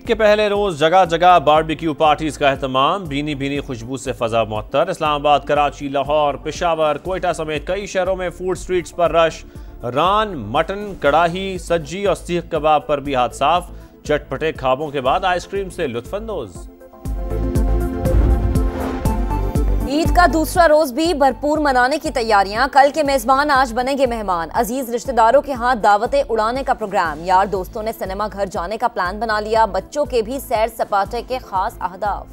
के पहले रोज जगह जगह बारबेक्यू पार्टीज का एहतमाम। भीनी भीनी खुशबू से फजा मुअत्तर। इस्लामाबाद, कराची, लाहौर, पेशावर, कोयटा समेत कई शहरों में फूड स्ट्रीट्स पर रश। रान, मटन, कड़ाही, सज्जी और सीख कबाब पर भी हाथ साफ। चटपटे खाबों के बाद आइसक्रीम से लुत्फानंदोज। ईद का दूसरा रोज भी भरपूर मनाने की तैयारियां। कल के मेजबान आज बनेंगे मेहमान। अजीज रिश्तेदारों के हाथ दावतें उड़ाने का प्रोग्राम। यार दोस्तों ने सिनेमा घर जाने का प्लान बना लिया। बच्चों के भी सैर सपाटे के खास अहदाफ।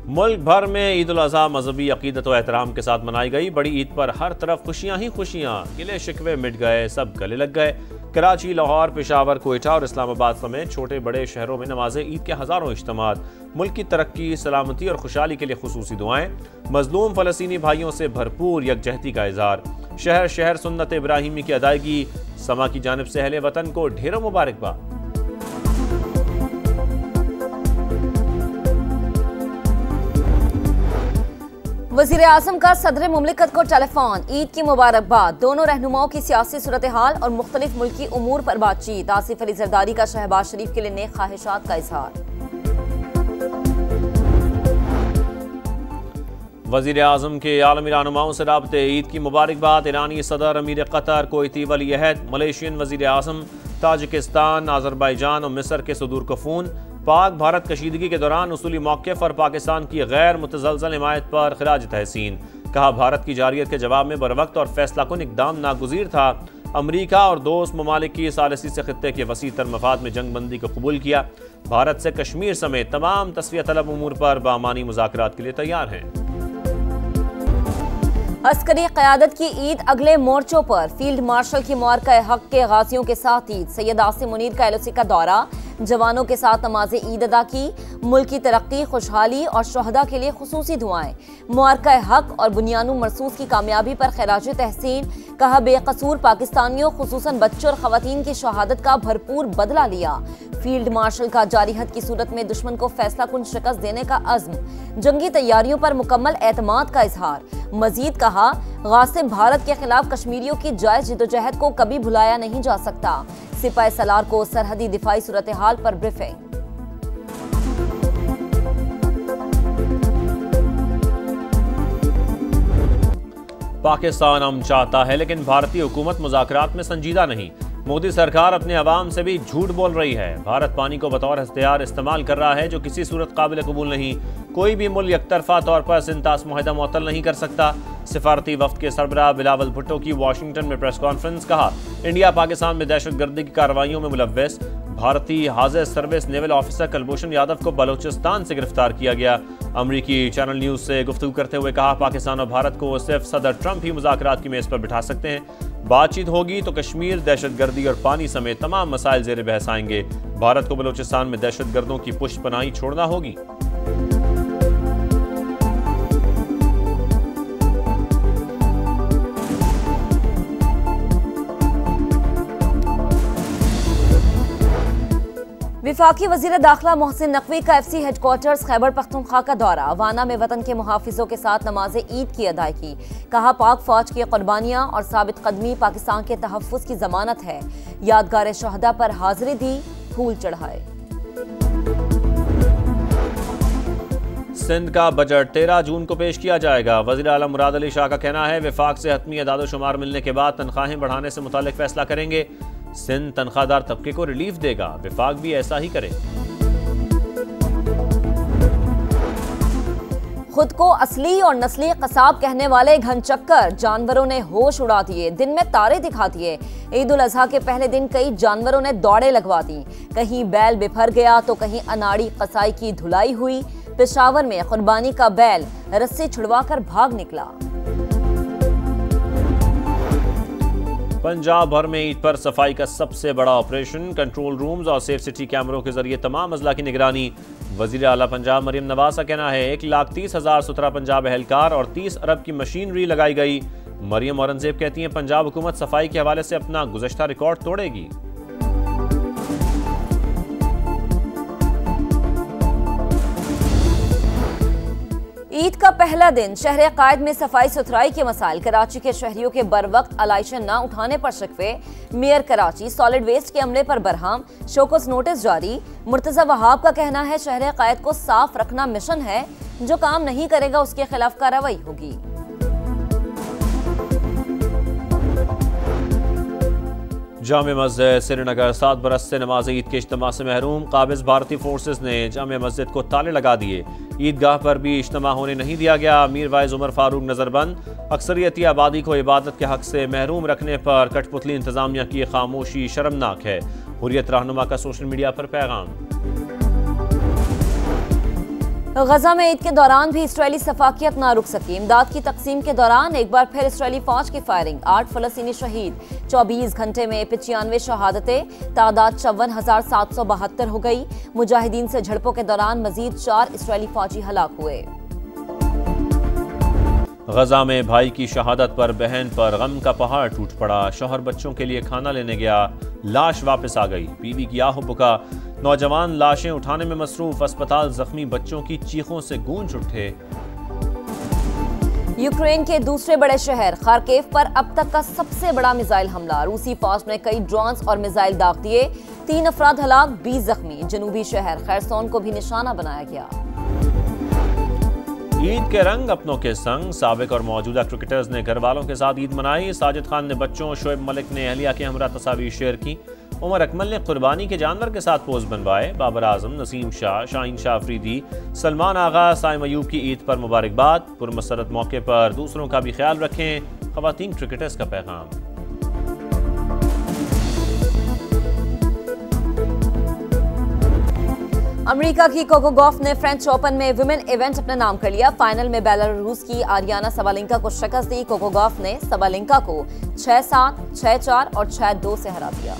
मुल्क भर में ईद उल अज़हा मजहबी अकीदत व एहतराम के साथ मनाई गई। बड़ी ईद पर हर तरफ खुशियां ही खुशियां। गिले शिकवे मिट गए, सब गले लग गए। कराची, लाहौर, पेशावर, कोयटा और इस्लामाबाद समेत छोटे बड़े शहरों में नमाज ईद के हज़ारों इज्तिमात। मुल्क की तरक्की, सलामती और खुशहाली के लिए खुसूसी दुआएं। मजलूम फ़लस्तीनी भाइयों से भरपूर यकजहती का इज़हार। शहर शहर सुन्नत इब्राहिमी की अदायगी। समा की जानिब से अहले वतन को ढेरों मुबारकबाद। वज़ीर आज़म का सदर मुमलिकत को टेलीफोन। ईद की मुबारकबाद। दोनों रहनुमाओं की सियासी सूरत हाल और मुख्तलिफ मुल्की उमूर पर बातचीत। आसिफ अली जरदारी का शहबाज शरीफ के लिए नेक ख्वाहिशात का इजहार। वज़ीर आज़म के आलमी रहनुमाओं से राब्ते। ईद की मुबारकबाद। ईरानी सदर, अमीर कतर, कोयती वली अहद, मलेशियन वज़ीर आज़म, ताजिकिस्तान, आज़रबाईजान और मिस्र के सदूर कफून। पाक भारत कशीदगी के दौरान उसूली मौक़िफ़ और पाकिस्तान की गैर मुतज़लज़ल हिमायत पर खिराज तहसीन। कहा, भारत की जारियत के जवाब में बरवक्त और फैसला कुन इक़दाम नागुज़ीर था। अमरीका और दोस्त ममालिक की सालिसी से खित्ते के वसी तर मफाद में जंग बंदी को कबूल किया। भारत से कश्मीर समेत तमाम तस्वीर तलब उमूर पर बामानी मुज़ाकरात के लिए तैयार हैं। अस्करी क़यादत की ईद अगले मोर्चों पर। फील्ड मार्शल की मुबारका हक के गाजियों के साथ ईद। सैयद आसिम मुनीर का LOC का दौरा। जवानों के साथ नमाज ईद अदा की। मुल्क की तरक्की, खुशहाली और शहदा के लिए खुसूसी दुआएं। मुबारका हक और बुनियानु मरसूस की कामयाबी पर खिराज तहसीन। कहा, बेकसूर पाकिस्तानियों खुसूसन बच्चों और खवातीन की शहादत का भरपूर बदला लिया। फील्ड मार्शल का जारिहत की सूरत में दुश्मन को फैसला कुन शिकस्त देने का अज़्म। जंगी तैयारियों पर मुकम्मल एतमाद का इजहार। मजीद कहा, गासिब भारत के खिलाफ कश्मीरियों की जायज जिदोजहद को कभी भुलाया नहीं जा सकता। सिपाही सलार को सरहदी दिफाई सूरत हाल पर ब्रीफिंग। पाकिस्तान अमन चाहता है, लेकिन भारतीय हुकूमत मुज़ाकरात में संजीदा नहीं। मोदी सरकार अपने अवाम से भी झूठ बोल रही है। भारत पानी को बतौर हथियार इस्तेमाल कर रहा है, जो किसी सूरत काबिल कबूल नहीं। कोई भी मुल्क यकतरफा तौर पर सिंतास मुआहदा मुअत्तल नहीं कर सकता। सिफारती वफ्द के सरबराह बिलावल भुट्टो की वाशिंगटन में प्रेस कॉन्फ्रेंस। कहा, इंडिया पाकिस्तान में दहशतगर्दी की कार्रवाइयों में मुलव्वस भारतीय हाजिर service naval officer Kulbhushan Yadav को बलोचिस्तान से गिरफ्तार किया गया। अमरीकी चैनल न्यूज़ से गुफ्तगू करते हुए कहा, पाकिस्तान और भारत को सिर्फ सदर ट्रंप ही मुज़ाकरात की मेज़ पर बिठा सकते हैं। बातचीत होगी तो कश्मीर, दहशतगर्दी और पानी समेत तमाम मसाइल ज़ेर बहस आएंगे। भारत को बलोचिस्तान में दहशतगर्दों की पुष्टपनाही छोड़ना होगी। विफाकी वज़ीर दाखिला मोहसिन नकवी का FC हेडक्वार्टर्स खैबर पख्तूनख्वा का दौरा। वाना में वतन के मुहाफिजों के साथ नमाज ईद की अदायगी। कहा, पाक फौज की कुर्बानियां और साबित कदमी पाकिस्तान के तहफ़्फ़ुज़ की जमानत है। यादगार शहदा पर हाजिरी दी, फूल चढ़ाए। सिंध का बजट 13 जून को पेश किया जाएगा। वज़ीर आला मुराद अली शाह का कहना है, विफाक से हतमी अदाद-ओ-शुमार मिलने के बाद तनख्वाहें बढ़ाने से मुतालिक फैसला करेंगे। सिंध तनख्वाहदार तबके को रिलीफ देगा, विफाक भी ऐसा ही करे। खुद को असली और नस्ली कसाब कहने वाले घनचक्कर जानवरों ने होश उड़ा दिए। दिन में तारे दिखा दिए। ईद उल अजहा के पहले दिन कई जानवरों ने दौड़े लगवा दी। कहीं बैल बिफर गया तो कहीं अनाड़ी कसाई की धुलाई हुई। पेशावर में कुर्बानी का बैल रस्सी छुड़वाकर भाग निकला। पंजाब भर में ईद पर सफाई का सबसे बड़ा ऑपरेशन। कंट्रोल रूम्स और सेफ सिटी कैमरों के जरिए तमाम अजला की निगरानी। वजीर आला पंजाब मरियम नवाज का कहना है, 1,30,000 सुथरा पंजाब एहलकार और 30 अरब की मशीनरी लगाई गई। मरियम औरंगजेब कहती हैं, पंजाब हुकूमत सफाई के हवाले से अपना गुज़श्ता रिकॉर्ड तोड़ेगी। ईद का पहला दिन शहर कायद में सफाई सुथराई के मसाइल। कराची के शहरियों के बरवक्त अलाइशन न उठाने पर शिकवे। मेयर कराची सॉलिड वेस्ट के अमले पर बरहम। शोकस नोटिस जारी। मुर्तजा वहाब का कहना है शहर कायद को साफ रखना मिशन है, जो काम नहीं करेगा उसके खिलाफ कार्रवाई होगी। जामे मस्जिद श्रीनगर 7 बरस से नमाज ईद के इज्तिमा से महरूम। काबिज भारतीय फोर्सेस ने जामे मस्जिद को ताले लगा दिए। ईदगाह पर भी इज्तिमा होने नहीं दिया गया। मीर वाइज उमर फारूक नजरबंद। अक्सरियती आबादी को इबादत के हक से महरूम रखने पर कठपुतली इंतजामिया की खामोशी शर्मनाक है। हुर्रियत रहनुमा का सोशल मीडिया पर पैगाम। गजा में ईद के दौरान भी इसराइली सफाकियत ना रुक सकी। इमदाद की तकसीम के दौरान एक बार फिर इसराइली फौज की फायरिंग। 8 फलस्तीनी शहीद। 24 घंटे में 95 शहादतें। तादाद 54,772 हो गई। मुजाहिदीन से झड़पों के दौरान मजीद 4 इसराइली फौजी हलाक हुए। गजा में भाई की शहादत पर बहन पर गम का पहाड़ टूट पड़ा। शौहर बच्चों के लिए खाना लेने गया, लाश वापस आ गई। बीवी की आह बुका। नौजवान लाशें उठाने में मसरूफ। अस्पताल जख्मी बच्चों की चीखों से गूंज उठे। यूक्रेन के दूसरे बड़े शहर खार्किव पर अब तक का सबसे बड़ा मिसाइल हमला। रूसी फौज ने कई ड्रोन्स और मिसाइल दाग दिए। 3 अफराद हलाक, 20 जख्मी। जनूबी शहर खैरसोन को भी निशाना बनाया गया। ईद के रंग अपनों के संग। साबिक और मौजूदा क्रिकेटर्स ने घर वालों के साथ ईद मनाई। साजिद खान ने बच्चों, शोएब मलिक ने अहलिया के हमरा तस्वीर शेयर की। उमर अकमल ने कुर्बानी के जानवर के साथ पोज बनवाए। बाबर आजम, नसीम शाह, शाहीन शाह अफरीदी, सलमान आगा, साइम अयूब की ईद पर मुबारकबाद। पुरमसरत मौके पर दूसरों का भी ख्याल रखें। खवातीन क्रिकेटर्स का पैगाम। अमेरिका की कोको गॉफ ने फ्रेंच ओपन में विमेन इवेंट अपने नाम कर लिया। फाइनल में बेलारूस की आरियाना सबालेंका को शिकस्त दी। कोको गॉफ ने सबालेंका को 6-7, 6-4 और 6-2 से हरा दिया।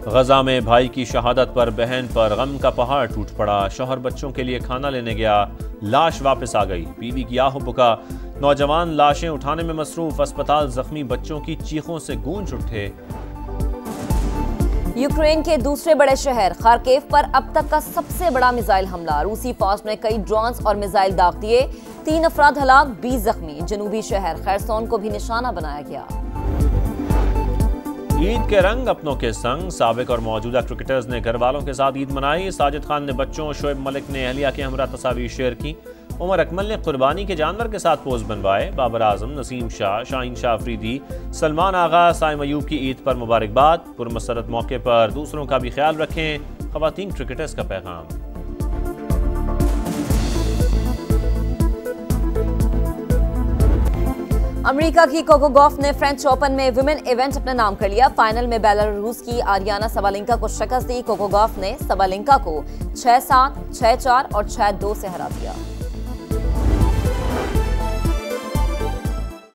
गजा में भाई की शहादत पर बहन पर गम का पहाड़ टूट पड़ा। शौहर बच्चों के लिए खाना लेने गया, लाश वापस आ गई। बीवी की आह बुका। नौजवान लाशें उठाने में मसरूफ। अस्पताल जख्मी बच्चों की चीखों से गूंज उठे। यूक्रेन के दूसरे बड़े शहर खार्किव पर अब तक का सबसे बड़ा मिसाइल हमला। रूसी फौज ने कई ड्रोन्स और मिसाइल दाग दिए। 3 अफराद हलाक, 20 जख्मी। जनूबी शहर खैरसोन को भी निशाना बनाया गया। ईद के रंग अपनों के संग। साबिक और मौजूदा क्रिकेटर्स ने घर वालों के साथ ईद मनाई। साजिद खान ने बच्चों, शोएब मलिक ने अहलिया के हमरा तस्वीर शेयर की। उमर अकमल ने कुर्बानी के जानवर के साथ पोज बनवाए। बाबर आजम, नसीम शाह, शाहीन शाह अफरीदी, सलमान आगा, साइम अयूब की ईद पर मुबारकबाद। पुरमसरत मौके पर दूसरों का भी ख्याल रखें। खवातीन क्रिकेटर्स का पैगाम। अमेरिका की कोको गॉफ ने फ्रेंच ओपन में विमेन इवेंट अपने नाम कर लिया। फाइनल में बेलारूस की आरियाना सबालेंका को शिकस्त दी। कोको गॉफ ने सबालेंका को 6-7, 6-4 और 6-2 से हरा दिया।